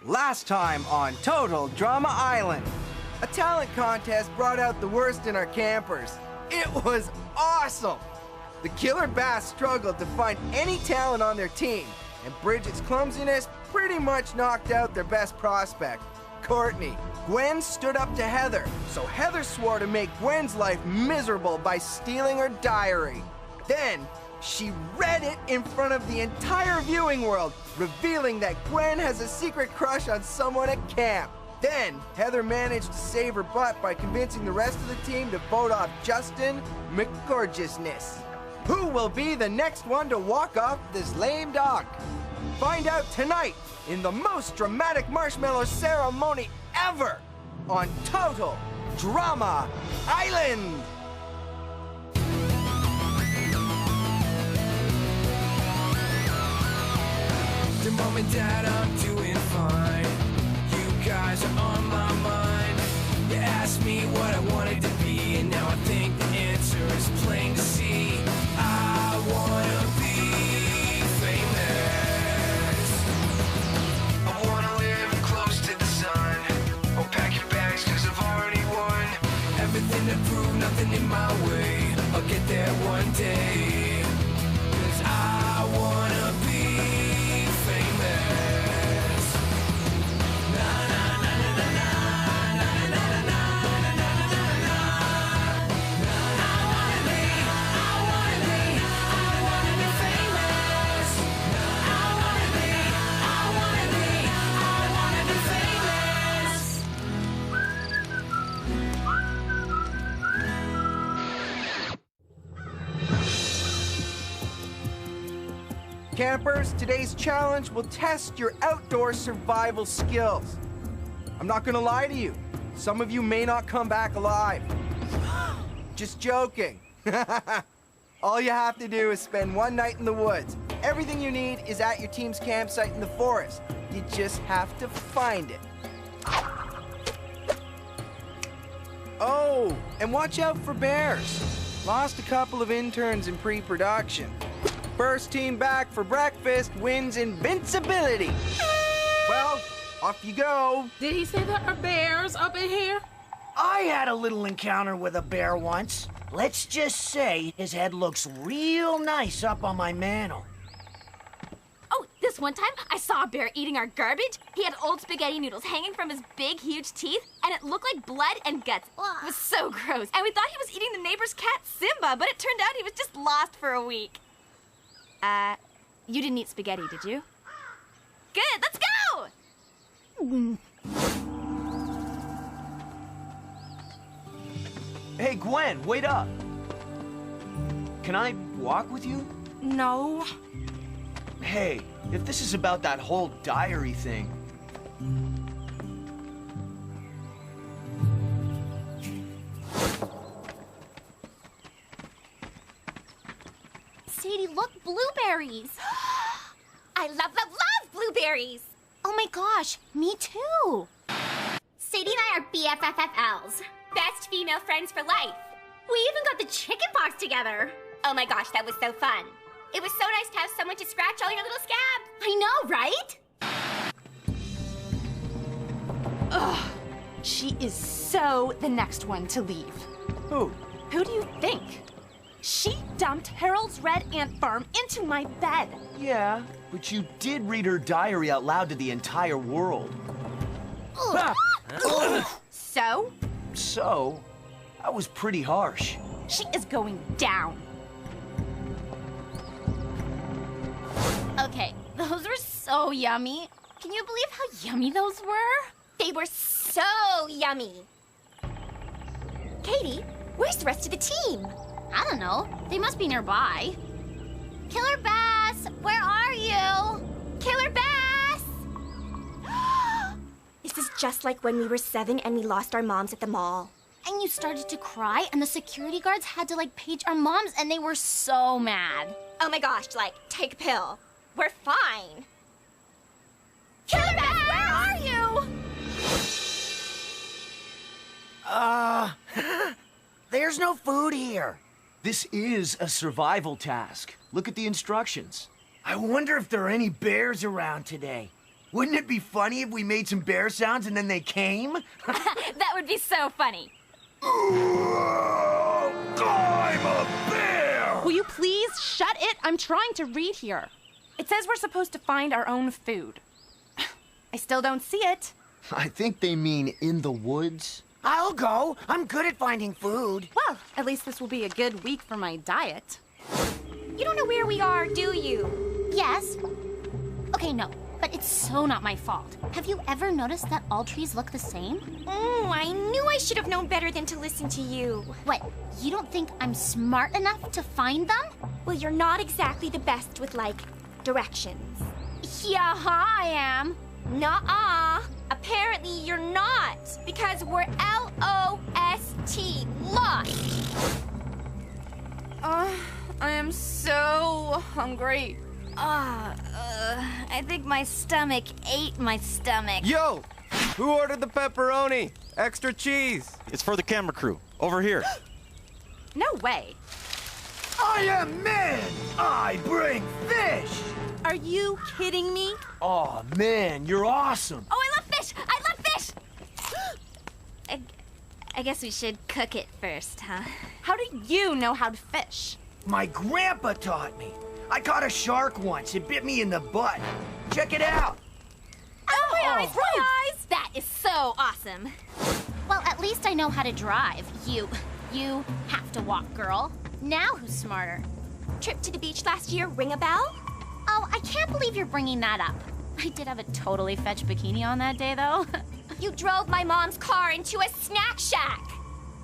Last time on Total Drama Island. A talent contest brought out the worst in our campers. It was awesome! The killer bass struggled to find any talent on their team, and Bridget's clumsiness pretty much knocked out their best prospect, Courtney. Gwen stood up to Heather, so Heather swore to make Gwen's life miserable by stealing her diary. Then, she read it in front of the entire viewing world, revealing that Gwen has a secret crush on someone at camp. Then, Heather managed to save her butt by convincing the rest of the team to vote off Justin McGorgeousness. Who will be the next one to walk off this lame dog? Find out tonight in the most dramatic marshmallow ceremony ever on Total Drama Island! The mom and dad, I'm doing fine. You guys are on my mind. You asked me what I wanted to be, and now I think the answer is plain to see. I wanna be famous. I wanna live close to the sun. I'll pack your bags cause I've already won. Everything to prove, nothing in my way. I'll get there one day. Cause I wanna be Campers, today's challenge will test your outdoor survival skills. I'm not gonna lie to you. Some of you may not come back alive. Just joking. All you have to do is spend one night in the woods. Everything you need is at your team's campsite in the forest. You just have to find it. Oh, and watch out for bears. Lost a couple of interns in pre-production. First team back for breakfast wins invincibility. Well, off you go. Did he say there are bears up in here? I had a little encounter with a bear once. Let's just say his head looks real nice up on my mantle. Oh, this one time I saw a bear eating our garbage. He had old spaghetti noodles hanging from his big, huge teeth, and it looked like blood and guts. It was so gross. And we thought he was eating the neighbor's cat, Simba, but it turned out he was just lost for a week. You didn't eat spaghetti, did you? Good, let's go! Hey, Gwen, wait up. Can I walk with you? No. Hey, if this is about that whole diary thing... Sadie, look, blueberries. I love blueberries. Oh my gosh, me too. Sadie and I are BFFFLs. Best female friends for life. We even got the chicken pox together. Oh my gosh, that was so fun. It was so nice to have someone to scratch all your little scabs. I know, right? Ugh. She is so the next one to leave. Who? Who do you think? She dumped Harold's Red Ant Farm into my bed. Yeah, but you did read her diary out loud to the entire world. Ah! So? So, that was pretty harsh. She is going down. Okay, those were so yummy. Can you believe how yummy those were? They were so yummy. Katie, where's the rest of the team? I don't know. They must be nearby. Killer Bass, where are you? Killer Bass! This is just like when we were 7 and we lost our moms at the mall. And you started to cry, and the security guards had to, page our moms, and they were so mad. Oh my gosh, take a pill. We're fine. Killer Bass, where are you? There's no food here. This is a survival task. Look at the instructions. I wonder if there are any bears around today. Wouldn't it be funny if we made some bear sounds and then they came? That would be so funny. I'm a bear! Will you please shut it? I'm trying to read here. It says we're supposed to find our own food. I still don't see it. I think they mean in the woods. I'll go. I'm good at finding food. Well, at least this will be a good week for my diet. You don't know where we are, do you? Yes. Okay, no, but it's so not my fault. Have you ever noticed that all trees look the same? Oh, I knew I should have known better than to listen to you. What, you don't think I'm smart enough to find them? Well, you're not exactly the best with, like, directions. Yeah, I am. Nuh-uh. Apparently you're not, because we're L-O-S-T, lost. I am so hungry. I think my stomach ate my stomach. Yo! Who ordered the pepperoni? Extra cheese. It's for the camera crew. Over here. No way. I am man! I bring fish! Are you kidding me? Oh, man, you're awesome. Oh, I love fish! I love fish! I guess we should cook it first, huh? How do you know how to fish? My grandpa taught me. I caught a shark once. It bit me in the butt. Check it out. Oh, my eyes, my eyes! That is so awesome. Well, at least I know how to drive. You have to walk, girl. Now who's smarter? Trip to the beach last year, ring a bell? Oh, I can't believe you're bringing that up. I did have a totally fetch bikini on that day, though. You drove my mom's car into a snack shack.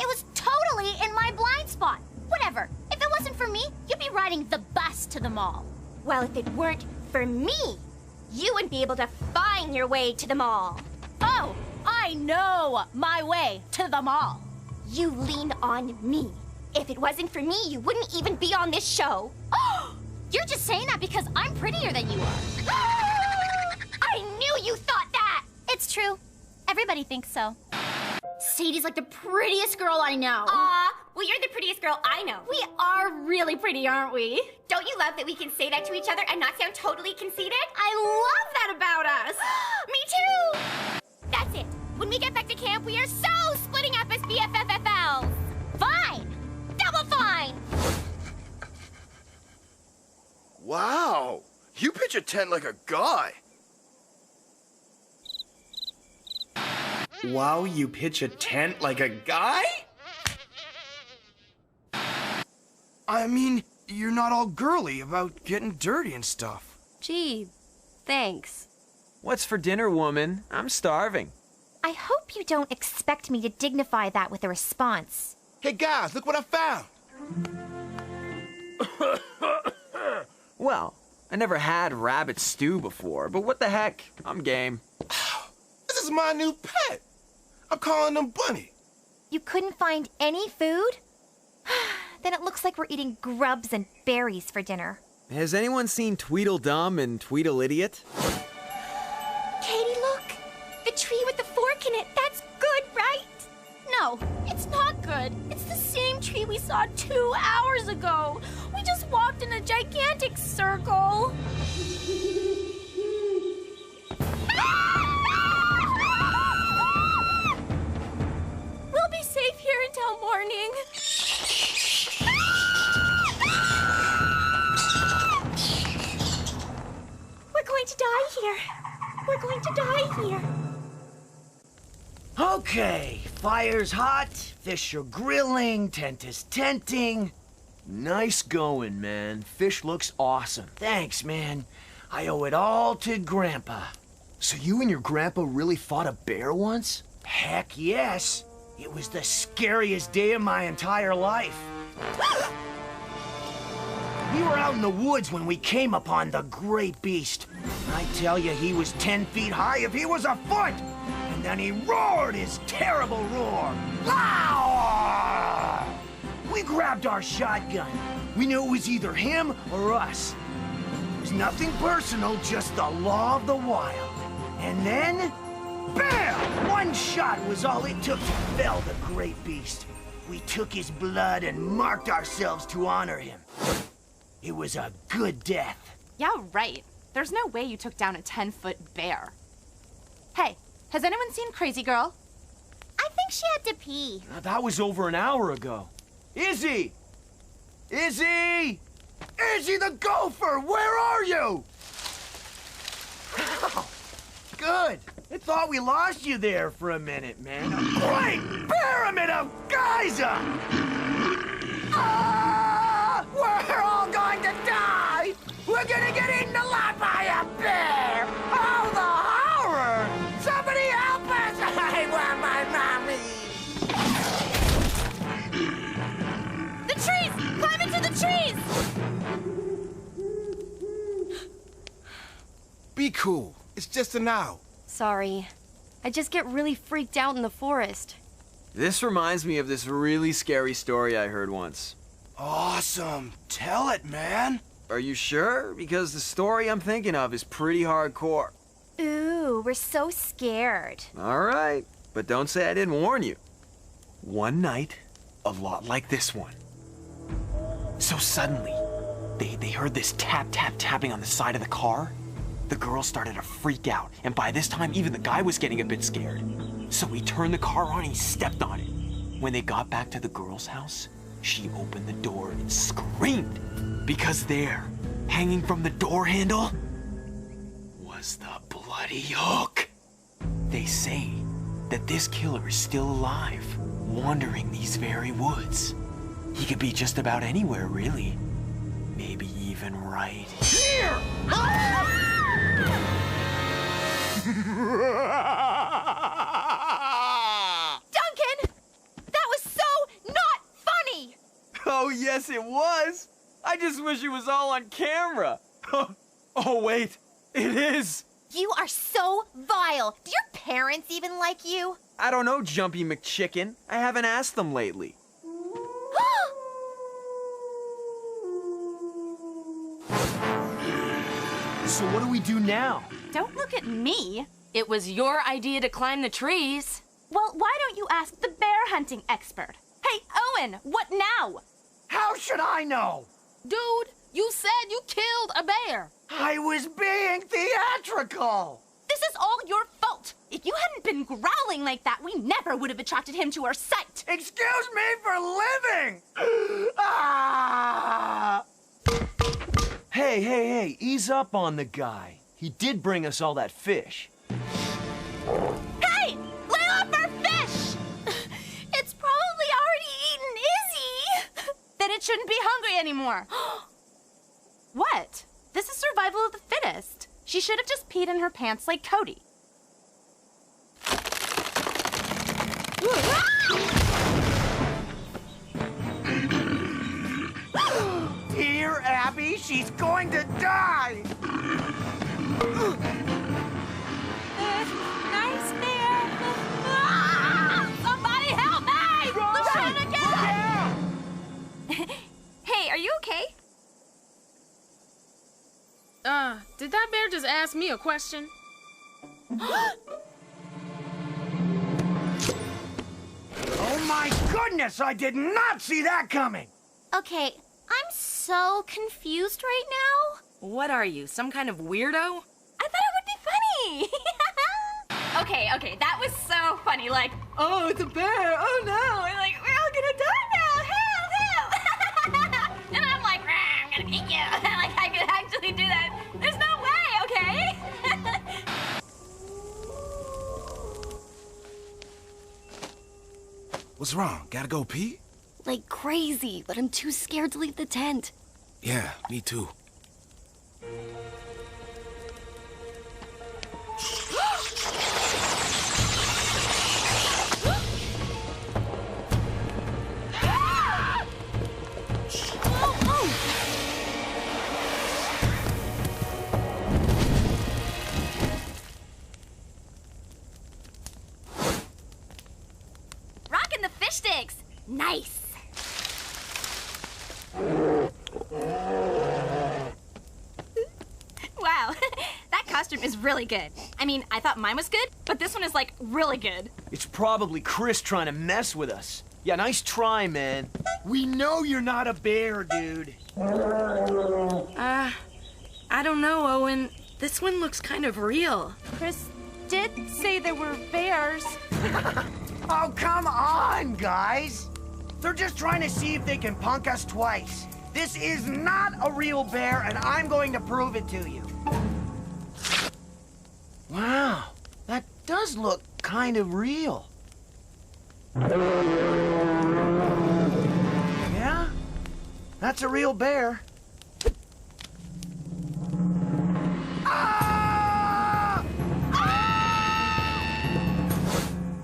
It was totally in my blind spot. Whatever. If it wasn't for me, you'd be riding the bus to the mall. Well, if it weren't for me, you wouldn't be able to find your way to the mall. Oh, I know my way to the mall. You leaned on me. If it wasn't for me, you wouldn't even be on this show. You're just saying that because I'm prettier than you are. I knew you thought that! It's true. Everybody thinks so. Sadie's like the prettiest girl I know. Aw, well, you're the prettiest girl I know. We are really pretty, aren't we? Don't you love that we can say that to each other and not sound totally conceited? I love that about us. Me too! That's it. When we get back to camp, we are so splitting up as BFFFLs. Fine. Double fine! Wow, you pitch a tent like a guy. Wow, you pitch a tent like a guy? I mean, you're not all girly about getting dirty and stuff. Gee, thanks. What's for dinner, woman? I'm starving. I hope you don't expect me to dignify that with a response. Hey guys, look what I found. Well, I never had rabbit stew before, but what the heck? I'm game. This is my new pet. I'm calling him Bunny. You couldn't find any food? Then it looks like we're eating grubs and berries for dinner. Has anyone seen Tweedledum and Tweedleidiot? Katie, look! The tree with the fork in it. That's good, right? No, it's not good. It's the same tree we saw 2 hours ago. We just walked in a gigantic circle. We'll be safe here until morning. We're going to die here. We're going to die here. Okay, fire's hot, fish are grilling, tent is tenting. Nice going, man. Fish looks awesome. Thanks, man. I owe it all to Grandpa. So you and your grandpa really fought a bear once? Heck yes. It was the scariest day of my entire life. We were out in the woods when we came upon the great beast. I tell you, he was 10 feet high if he was a foot. And then he roared his terrible roar. Loud! We grabbed our shotgun. We knew it was either him or us. It was nothing personal, just the law of the wild. And then, bam! One shot was all it took to fell the great beast. We took his blood and marked ourselves to honor him. It was a good death. Yeah, right. There's no way you took down a 10-foot bear. Hey, has anyone seen Crazy Girl? I think she had to pee. That was over an hour ago. Izzy! Izzy! Izzy the gopher, where are you? Good. I thought we lost you there for a minute, man. A great pyramid of Giza! Ah! We're all going to die! We're gonna get eaten alive by a bear! Oh, the horror! Somebody help us! I want my mommy! The trees! Climb into the trees! Be cool. It's just a now. Sorry. I just get really freaked out in the forest. This reminds me of this really scary story I heard once. Awesome. Tell it, man. Are you sure? Because the story I'm thinking of is pretty hardcore. Ooh, we're so scared. All right, but don't say I didn't warn you. One night, a lot like this one. So suddenly, they heard this tapping on the side of the car. The girl started to freak out, and by this time, even the guy was getting a bit scared. So he turned the car on and he stepped on it. When they got back to the girl's house, she opened the door and screamed. Because there, hanging from the door handle, was the bloody hook. They say that this killer is still alive, wandering these very woods. He could be just about anywhere, really. Maybe even right here! Duncan! That was so not funny! Oh, yes, it was. I just wish it was all on camera. Oh, wait, it is. You are so vile. Do your parents even like you? I don't know, Jumpy McChicken. I haven't asked them lately. So what do we do now? Don't look at me. It was your idea to climb the trees. Well, why don't you ask the bear hunting expert? Hey, Owen, what now? How should I know? Dude, you said you killed a bear. I was being theatrical! This is all your fault. If you hadn't been growling like that, we never would have attracted him to our sight. Excuse me for living! Ah! Hey, ease up on the guy. He did bring us all that fish. Hey! Lay off our fish! It's probably already eaten Izzy. Then it shouldn't be hungry anymore. What? This is survival of the fittest. She should have just peed in her pants like Cody. Dear Abby, she's going to die! Nice bear. Somebody help me! Lieutenant, get Hey, are you okay? Did that bear just ask me a question? Oh my goodness, I did not see that coming! Okay, I'm so confused right now. What are you, some kind of weirdo? I thought it would be funny. Okay, that was so funny. Like, oh, it's a bear. Oh no. And like, we're all gonna die now. Help! And I'm like, I'm gonna eat you. Like, I could actually do that. There's no way, okay? What's wrong? Gotta go pee? Like crazy, but I'm too scared to leave the tent. Yeah, me too. Rockin' the fish sticks. Nice. Wow, that costume is really good. I mean, I thought mine was good, but this one is like really good. It's probably Chris trying to mess with us. Yeah, nice try, man. We know you're not a bear, dude. I don't know, Owen. This one looks kind of real. Chris did say there were bears. Oh, come on, guys. They're just trying to see if they can punk us twice. This is not a real bear, and I'm going to prove it to you. Wow, that does look kind of real. Yeah? That's a real bear. Ah! Ah!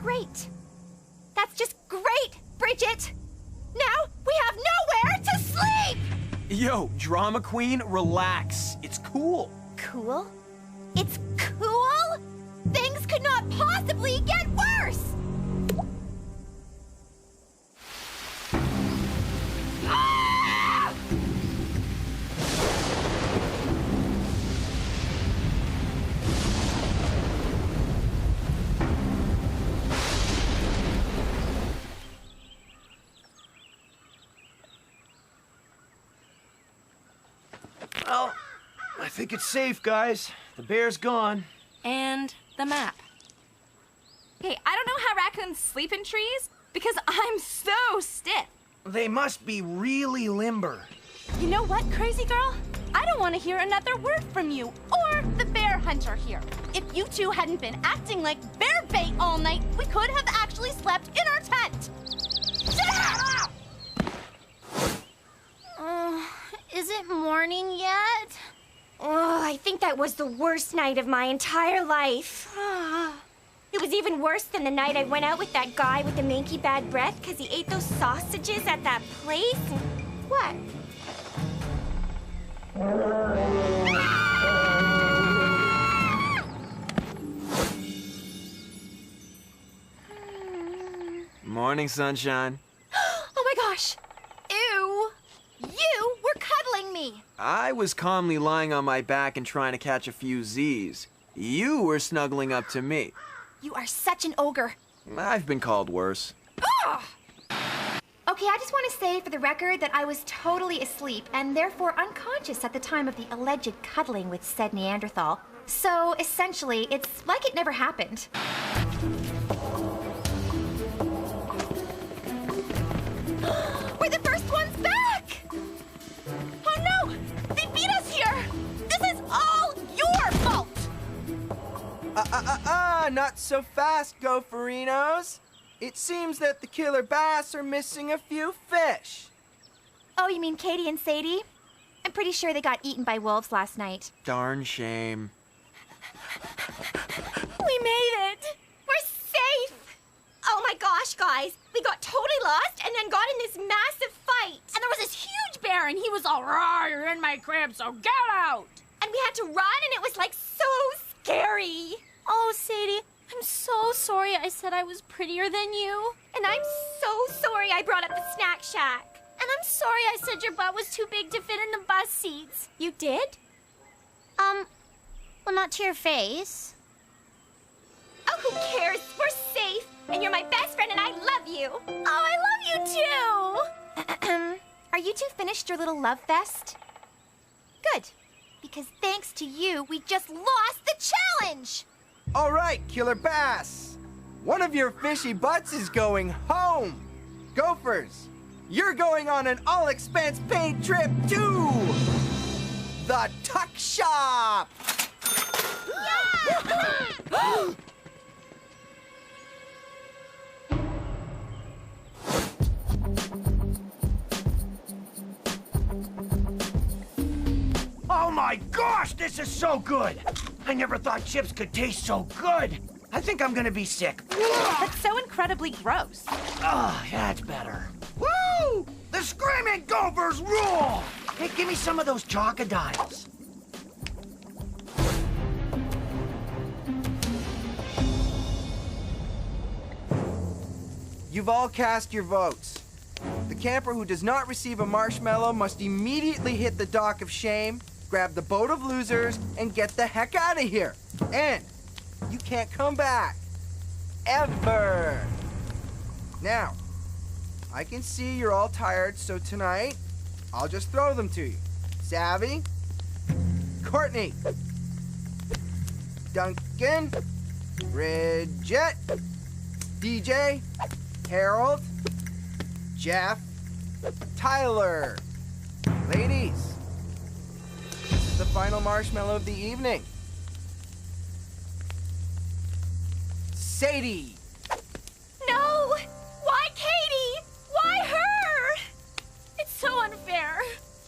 Great. That's just great, Bridget. Now we have nowhere to sleep. Yo, drama queen, relax. It's cool. Cool? It's cool? Things could not possibly get worse. Ah! Well, I think it's safe, guys. The bear's gone. And the map. Hey, I don't know how raccoons sleep in trees because I'm so stiff. They must be really limber. You know what, crazy girl? I don't want to hear another word from you or the bear hunter here. If you two hadn't been acting like bear bait all night, we could have actually slept in our tent. Ah! Is it morning yet? Oh, I think that was the worst night of my entire life. It was even worse than the night I went out with that guy with the manky bad breath because he ate those sausages at that place. What? Morning, sunshine. Oh my gosh! Ew! You were cuddling me! I was calmly lying on my back and trying to catch a few Z's. You were snuggling up to me. You are such an ogre. I've been called worse. Ugh! Okay, I just want to say for the record that I was totally asleep and therefore unconscious at the time of the alleged cuddling with said Neanderthal. So essentially, it's like it never happened. We're the first ones back! Oh no! They beat us here! This is all your fault! Not so fast, Gopherinos. It seems that the killer bass are missing a few fish. Oh, you mean Katie and Sadie? I'm pretty sure they got eaten by wolves last night. Darn shame. We made it! We're safe! Oh my gosh, guys! We got totally lost and then got in this massive fight! And there was this huge bear, and he was all, "Rawr, you're in my crib, so get out!" And we had to run, and it was like so scary! Oh, Sadie, I'm so sorry I said I was prettier than you. And I'm so sorry I brought up the snack shack. And I'm sorry I said your butt was too big to fit in the bus seats. You did? Well, not to your face. Oh, who cares? We're safe. And you're my best friend, and I love you. Oh, I love you too. Are you two finished your little love fest? Good. Because thanks to you, we just lost the challenge. All right, killer bass. One of your fishy butts is going home. Gophers, you're going on an all-expense-paid trip to the tuck shop. Yeah! Oh my gosh, this is so good! I never thought chips could taste so good. I think I'm gonna be sick. That's so incredibly gross. Oh, that's better. Woo! The Screaming Gophers rule! Hey, give me some of those chocodiles. You've all cast your votes. The camper who does not receive a marshmallow must immediately hit the dock of shame, grab the boat of losers, and get the heck out of here. And you can't come back. Ever. Now, I can see you're all tired, so tonight, I'll just throw them to you. Savvy? Courtney, Duncan, Bridget, DJ, Harold, Jeff, Tyler. Ladies, this is the final marshmallow of the evening. Sadie. No! Why Katie? Why her? It's so unfair.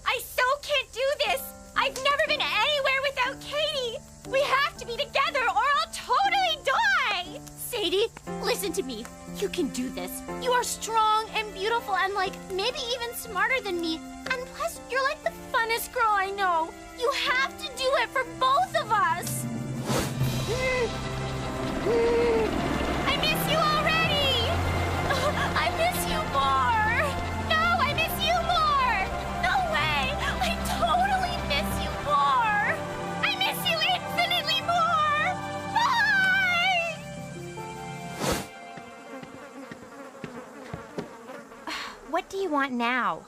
I so can't do this. I've never been anywhere without Katie. We have to be together or I'll totally die. Sadie, listen to me. You can do this. You are strong and beautiful and maybe even smarter than me. And plus, you're like the funnest girl I know. You have to do it for both of us. I miss you already! I miss you more! No, I miss you more! No way! I totally miss you more! I miss you infinitely more! Bye! What do you want now?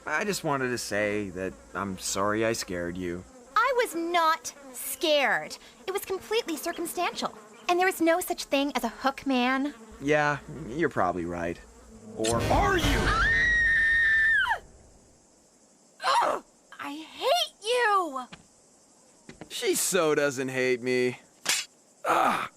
I just wanted to say that I'm sorry I scared you. I was not scared. It was completely circumstantial. And there is no such thing as a hook man. Yeah, you're probably right. Or are you? I hate you! She so doesn't hate me. Ah!